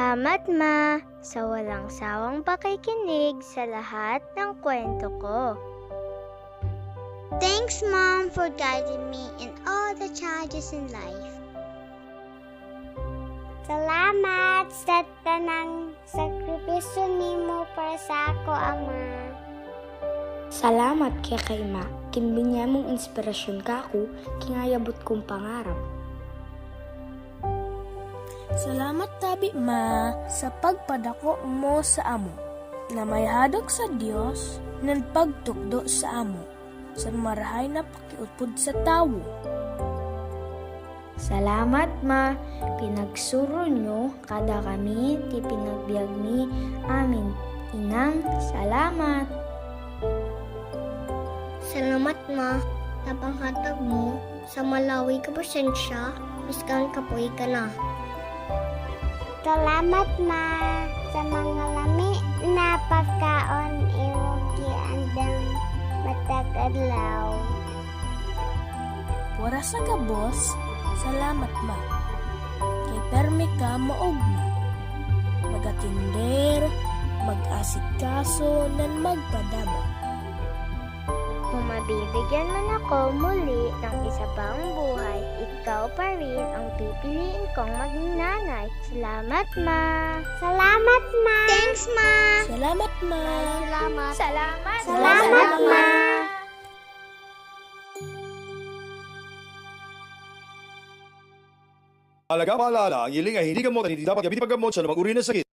Salamat, Ma, sa walang sawang pakikinig sa lahat ng kwento ko. Thanks, Mom, for guiding me in all the challenges in life. Salamat sa tanang sakripisyo nimo para sa ako, Ama. Salamat kay Ma, kinbinya mong inspirasyon ka ako, kingayabot kong pangarap. Salamat tabi Ma sa pagpadako mo sa amo, na may hadok sa Dios nan pagtukdo sa amo, sa marahay na pakiutpod sa tawo. Salamat Ma, pinagsuro nyo kada kami ti pinagbiag mi amin. Inang, salamat. Salamat, Ma, sa panghatag mo sa malawi ka pasensya, miskan kapoy ka na. Salamat, Ma, sa mga lami na pagkaon iwogi andang matag adlaw. Para sa gabos, salamat Ma. Kay permi ka maugma. Magatinder, mag-asikaso, nan magpadaba. Kung mabibigyan man ako muli ng isa pang buhay, ikaw pa rin ang pipiliin kong maging nanay. Salamat, Ma. Salamat, Ma. Thanks, Ma. Salamat Ma. Salamat. Salamat. Salamat, Ma. Alaga paalala, ang iling ay hindi gamot at hindi dapat gamitin paggamot sa lumang uri ng sakit.